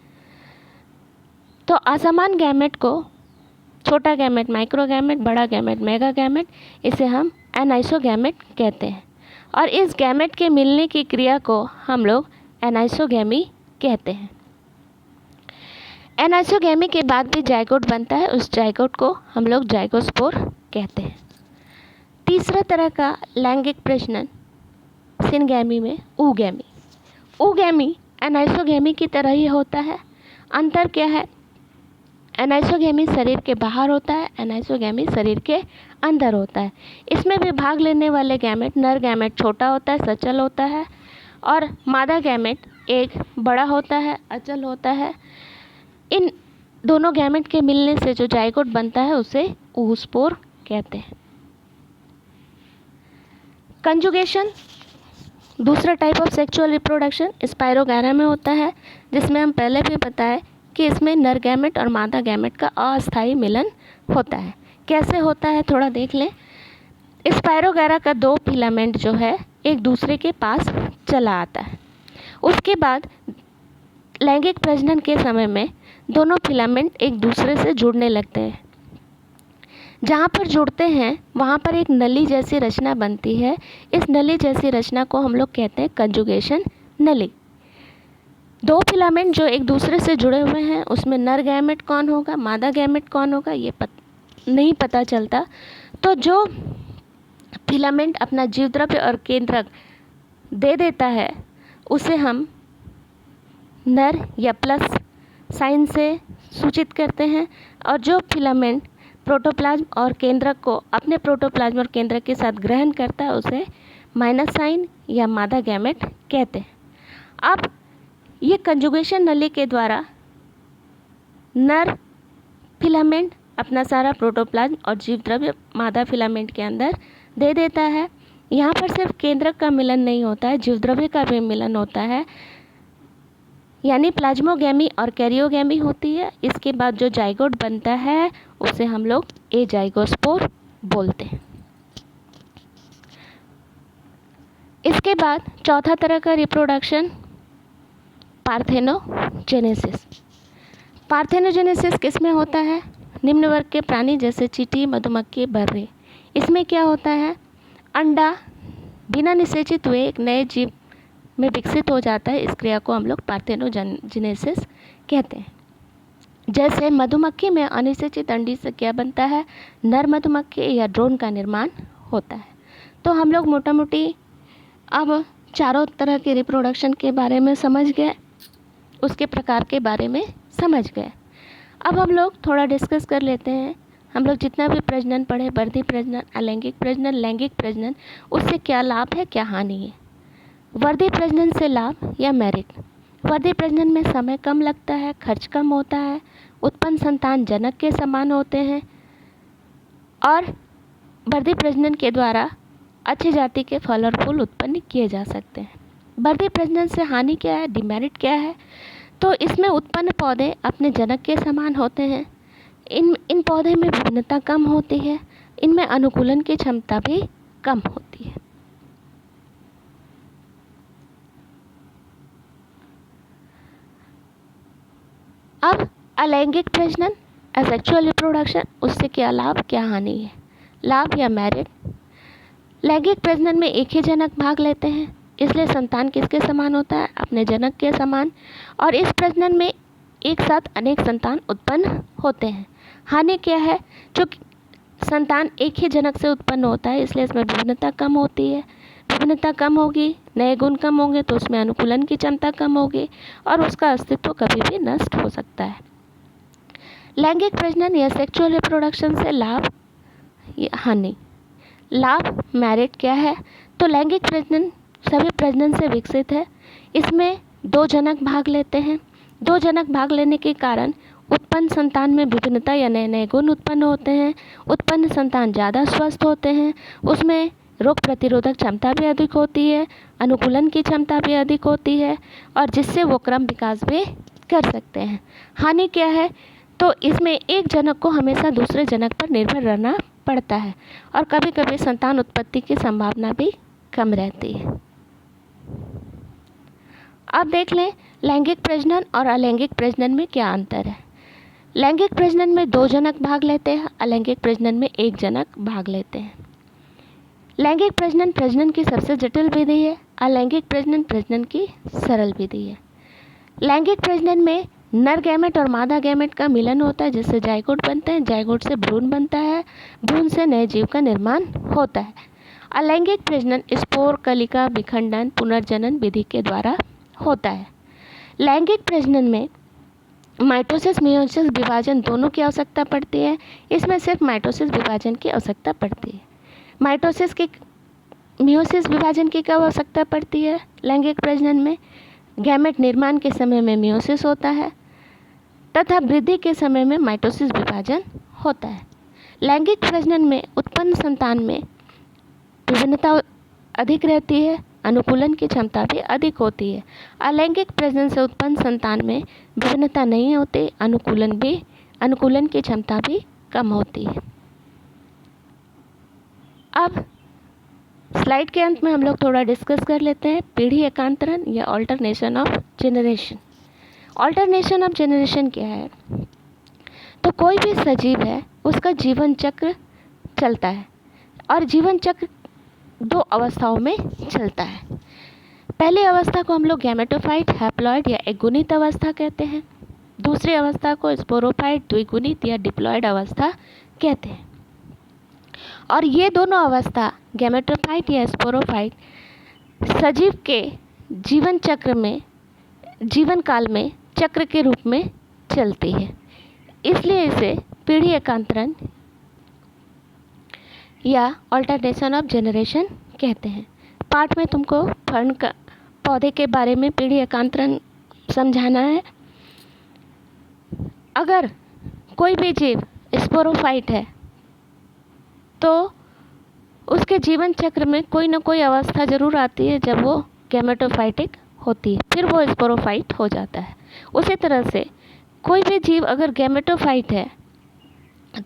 तो असमान गैमेट को छोटा गैमेट माइक्रोगैमेट, बड़ा गैमेट मेगा गैमेट, इसे हम एनाइसोगैमेट कहते हैं। और इस गैमेट के मिलने की क्रिया को हम लोग एनाइसोगैमी कहते हैं। एनाइसोगैमी के बाद भी जाइगोट बनता है, उस जाइगोट को हम लोग जाइगोस्पोर कहते हैं। तीसरा तरह का लैंगिक प्रजनन सिनगैमी में ऊगैमी। ऊगैमी एनाइसोगैमी की तरह ही होता है। अंतर क्या है? एनाइसोगैमी शरीर के बाहर होता है, एनाइसोगैमी शरीर के अंदर होता है। इसमें भी भाग लेने वाले गैमेट, नर गैमेट छोटा होता है, सचल होता है और मादा गैमेट एक बड़ा होता है, अचल होता है। इन दोनों गैमेट के मिलने से जो जाइगोट बनता है उसे oospore कहते हैं। कंजुगेशन दूसरा type of sexual reproduction spirogyra में होता है, जिसमें हम पहले भी बताए कि इसमें नर गैमेट और मादा गैमेट का अस्थायी मिलन होता है। कैसे होता है थोड़ा देख लें। स्पायरोगैरा का 2 फिलामेंट जो है एक दूसरे के पास चला आता है। उसके बाद लैंगिक प्रजनन के समय में दोनों फिलामेंट एक दूसरे से जुड़ने लगते हैं। जहाँ पर जुड़ते हैं वहाँ पर एक नली जैसी रचना बनती है। इस नली जैसी रचना को हम लोग कहते हैं कंजुगेशन नली। दो फिलामेंट जो एक दूसरे से जुड़े हुए हैं उसमें नर गैमेट कौन होगा, मादा गैमेट कौन होगा, ये नहीं पता चलता। तो जो फिलामेंट अपना जीवद्रव्य और केंद्रक दे देता है उसे हम नर या प्लस साइन से सूचित करते हैं, और जो फिलामेंट प्रोटोप्लाज्म और केंद्रक को अपने प्रोटोप्लाज्म और केंद्रक के साथ ग्रहण करता है उसे माइनस साइन या मादा गैमेट कहते हैं। अब ये कंजुगेशन नली के द्वारा नर फिलामेंट अपना सारा प्रोटोप्लाज्म और जीवद्रव्य मादा फिलामेंट के अंदर दे देता है। यहाँ पर सिर्फ केंद्रक का मिलन नहीं होता है, जीवद्रव्य का भी मिलन होता है, यानी प्लाज्मोगैमी और कैरियोगैमी होती है। इसके बाद जो जाइगोट बनता है उसे हम लोग एजाइगोस्पोर बोलते हैं। इसके बाद चौथा तरह का रिप्रोडक्शन पार्थेनोजेनेसिस। पार्थेनोजेनेसिस किस में होता है? निम्न वर्ग के प्राणी जैसे चींटी, मधुमक्खी, बर्रे। इसमें क्या होता है, अंडा बिना निषेचित हुए एक नए जीव में विकसित हो जाता है। इस क्रिया को हम लोग पार्थेनोजेनेसिस कहते हैं। जैसे मधुमक्खी में अनिषेचित अंडी से क्या बनता है, नर मधुमक्खी या ड्रोन का निर्माण होता है। तो हम लोग मोटा मोटी अब चारों तरह के रिप्रोडक्शन के बारे में समझ गए, उसके प्रकार के बारे में समझ गए। अब हम लोग थोड़ा डिस्कस कर लेते हैं। हम लोग जितना भी प्रजनन पढ़े, वर्धी प्रजनन, अलैंगिक प्रजनन, लैंगिक प्रजनन, उससे क्या लाभ है क्या हानि है। वर्धी प्रजनन से लाभ या मेरिट। वर्धी प्रजनन में समय कम लगता है, खर्च कम होता है, उत्पन्न संतान जनक के समान होते हैं और वर्धी प्रजनन के द्वारा अच्छी जाति के फल और फूल उत्पन्न किए जा सकते हैं। वर्धी प्रजनन से हानि क्या है, डिमेरिट क्या है? तो इसमें उत्पन्न पौधे अपने जनक के समान होते हैं। इन पौधे में भिन्नता कम होती है, इनमें अनुकूलन की क्षमता भी कम होती है। अब अलैंगिक प्रजनन, असेक्सुअल रिप्रोडक्शन, उससे क्या लाभ क्या हानि है, लाभ या मेरिट। लैंगिक प्रजनन में एक ही जनक भाग लेते हैं, इसलिए संतान किसके समान होता है, अपने जनक के समान, और इस प्रजनन में एक साथ अनेक संतान उत्पन्न होते हैं। हानि क्या है, जो संतान एक ही जनक से उत्पन्न होता है इसलिए इसमें विभिन्नता कम होती है। विभिन्नता कम होगी, नए गुण कम होंगे तो उसमें अनुकूलन की क्षमता कम होगी और उसका अस्तित्व कभी भी नष्ट हो सकता है। लैंगिक प्रजनन या सेक्सुअल रिप्रोडक्शन से लाभ या हानि। लाभ मेरिट क्या है, तो लैंगिक प्रजनन सभी प्रजनन से विकसित है। इसमें दो जनक भाग लेते हैं। दो जनक भाग लेने के कारण उत्पन्न संतान में विभिन्नता या नए नए गुण उत्पन्न होते हैं। उत्पन्न संतान ज़्यादा स्वस्थ होते हैं, उसमें रोग प्रतिरोधक क्षमता भी अधिक होती है, अनुकूलन की क्षमता भी अधिक होती है और जिससे वो क्रम विकास भी कर सकते हैं। हानि क्या है, तो इसमें एक जनक को हमेशा दूसरे जनक पर निर्भर रहना पड़ता है और कभी कभी संतान उत्पत्ति की संभावना भी कम रहती है। अब देख लें लैंगिक प्रजनन और अलैंगिक प्रजनन में क्या अंतर है। लैंगिक प्रजनन में दो जनक भाग लेते हैं, अलैंगिक प्रजनन में एक जनक भाग लेते हैं। लैंगिक प्रजनन प्रजनन की सबसे जटिल विधि है, अलैंगिक प्रजनन प्रजनन की सरल विधि है। लैंगिक प्रजनन में नर गैमेट और मादा गैमेट का मिलन होता है जिससे जाइगोट बनते हैं, जाइगोट से भ्रूण बनता है, भ्रूण से नए जीव का निर्माण होता है। अलैंगिक प्रजनन स्पोर, कलिका, विखंडन, पुनर्जनन विधि के द्वारा होता है। लैंगिक प्रजनन में माइटोसिस, मियोसिस, विभाजन दोनों की आवश्यकता पड़ती है। इसमें सिर्फ माइटोसिस विभाजन की आवश्यकता पड़ती है। माइटोसिस की, मियोसिस विभाजन की कब आवश्यकता पड़ती है? लैंगिक प्रजनन में गैमेट निर्माण के समय में मियोसिस होता है तथा वृद्धि के समय में माइटोसिस विभाजन होता है। लैंगिक प्रजनन में उत्पन्न संतान में विभिन्नता अधिक रहती है, अनुकूलन की क्षमता भी अधिक होती है। अलैंगिक प्रजनन से उत्पन्न संतान में विभिन्नता नहीं होती, अनुकूलन की क्षमता भी कम होती है। अब स्लाइड के अंत में हम लोग थोड़ा डिस्कस कर लेते हैं पीढ़ी एकांतरण या alternation of generation. Alternation of generation क्या है? तो कोई भी सजीव है उसका जीवन चक्र चलता है और जीवन चक्र 2 अवस्थाओं में चलता है। पहली अवस्था को हम लोग गैमेटोफाइट, हैप्लॉइड या एकगुणित अवस्था कहते हैं। दूसरी अवस्था को स्पोरोफाइट, द्विगुणित या डिप्लॉइड अवस्था कहते हैं। और ये दोनों अवस्था गैमेटोफाइट या स्पोरोफाइट सजीव के जीवन चक्र में, जीवन काल में चक्र के रूप में चलती है, इसलिए इसे पीढ़ी एकांतरण या ऑल्टरनेशन ऑफ जनरेशन कहते हैं। पाठ में तुमको फर्न का पौधे के बारे में पीढ़ी एकांतरण समझाना है। अगर कोई भी जीव स्पोरोफाइट है तो उसके जीवन चक्र में कोई ना कोई अवस्था ज़रूर आती है जब वो गैमेटोफाइटिक होती है, फिर वो स्पोरोफाइट हो जाता है। उसी तरह से कोई भी जीव अगर गैमेटोफाइट है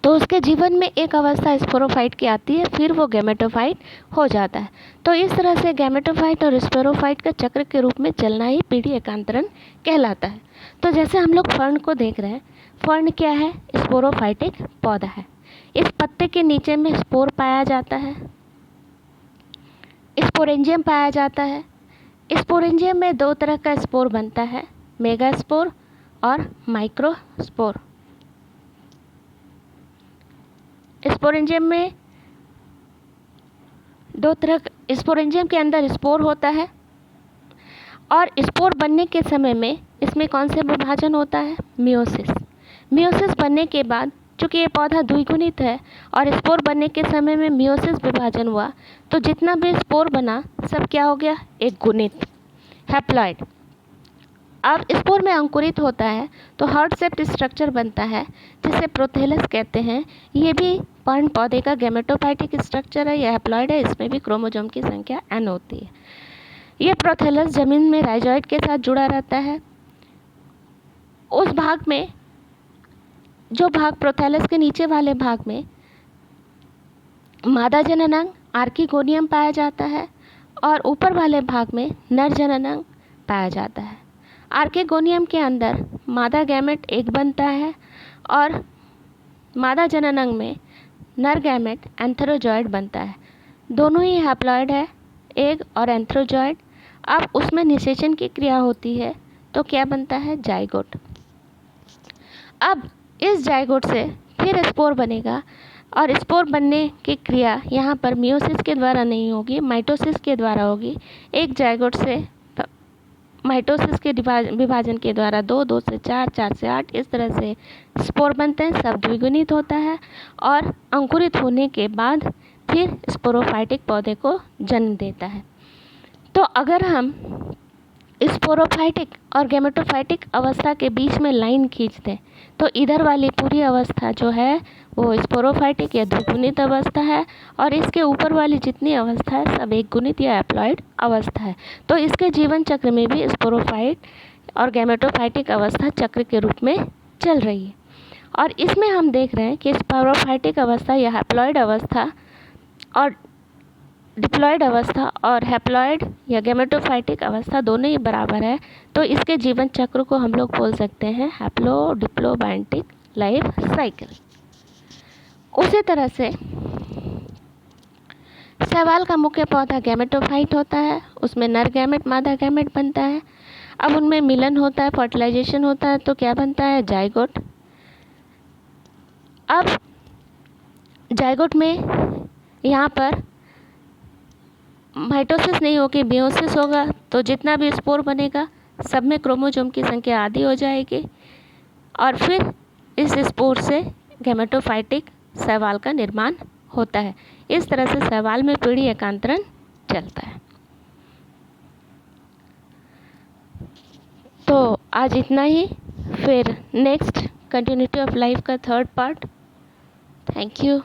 तो उसके जीवन में एक अवस्था स्पोरोफाइट की आती है, फिर वो गैमेटोफाइट हो जाता है। तो इस तरह से गैमेटोफाइट और स्पोरोफाइट का चक्र के रूप में चलना ही पीढ़ी एकांतरण कहलाता है। तो जैसे हम लोग फर्न को देख रहे हैं, फर्न क्या है? स्पोरोफाइटिक पौधा है। इस पत्ते के नीचे में स्पोर पाया जाता है, स्पोरेंजियम पाया जाता है। स्पोरेंजियम में 2 तरह का स्पोर बनता है, मेगास्पोर और माइक्रोस्पोर। स्पोरेंजियम में 2 तरह, स्पोरेंजियम के अंदर स्पोर होता है और स्पोर बनने के समय में इसमें कौन से विभाजन होता है? मियोसिस। मियोसिस बनने के बाद, चूँकि ये पौधा द्विगुणित है और स्पोर बनने के समय में मियोसिस विभाजन हुआ, तो जितना भी स्पोर बना सब क्या हो गया? एक गुणित, हैप्लॉइड। अब स्पोर में अंकुरित होता है तो हार्ट शेप्ड स्ट्रक्चर बनता है जिसे प्रोथेलस कहते हैं। ये भी पर्ण पौधे का गैमेटोफाइटिक स्ट्रक्चर है या हैप्लॉइड है। इसमें भी क्रोमोसोम की संख्या n होती है। ये प्रोथेलस जमीन में राइजोइड के साथ जुड़ा रहता है। उस भाग में, जो भाग प्रोथेलस के नीचे वाले भाग में मादा जननांग आर्किगोनियम पाया जाता है और ऊपर वाले भाग में नर जननांग पाया जाता है। आर्किगोनियम के अंदर मादा गैमेट एक बनता है और मादा जननांग में नर गैमेट एंथेरोजॉइड बनता है। दोनों ही हैप्लॉइड है, एग और एंथेरोजॉइड। अब उसमें निषेचन की क्रिया होती है तो क्या बनता है? जाइगोट। अब इस जाइगोट से फिर स्पोर बनेगा और स्पोर बनने की क्रिया यहाँ पर मियोसिस के द्वारा नहीं होगी, माइटोसिस के द्वारा होगी। एक जाइगोट से माइटोसिस के विभाजन के द्वारा 2, 2 से 4, 4 से 8, इस तरह से स्पोर बनते हैं। सब द्विगुणित होता है और अंकुरित होने के बाद फिर स्पोरोफाइटिक पौधे को जन्म देता है। तो अगर हम स्पोरोफाइटिक और गैमेटोफाइटिक अवस्था के बीच में लाइन खींच दें तो इधर वाली पूरी अवस्था जो है वो स्पोरोफाइटिक या द्विगुणित अवस्था है और इसके ऊपर वाली जितनी अवस्था है सब एक गुणित या हैप्लॉइड अवस्था है। तो इसके जीवन चक्र में भी स्पोरोफाइट और गैमेटोफाइटिक अवस्था चक्र के रूप में चल रही है। और इसमें हम देख रहे हैं कि स्पोरोफाइटिक अवस्था या हैप्लॉइड अवस्था और डिप्लॉइड अवस्था और हैप्लॉइड या गैमेटोफाइटिक अवस्था दोनों ही बराबर है। तो इसके जीवन चक्र को हम लोग बोल सकते हैं हैप्लो डिप्लोबाइंटिक लाइफ साइकिल। उसी तरह से शैवाल का मुख्य पौधा गैमेटोफाइट होता है, उसमें नर गैमेट मादा गैमेट बनता है। अब उनमें मिलन होता है, फर्टिलाइजेशन होता है, तो क्या बनता है? जाइगोट। अब जाइगोट में यहाँ पर माइटोसिस नहीं होगी, मियोसिस होगा, तो जितना भी स्पोर बनेगा सब में क्रोमोसोम की संख्या आधी हो जाएगी और फिर इस स्पोर से गैमेटोफाइटिक शैवाल का निर्माण होता है। इस तरह से शैवाल में पीढ़ी एकांतरण चलता है। तो आज इतना ही, फिर नेक्स्ट कंटिन्यूटी ऑफ लाइफ का 3rd पार्ट। Thank you.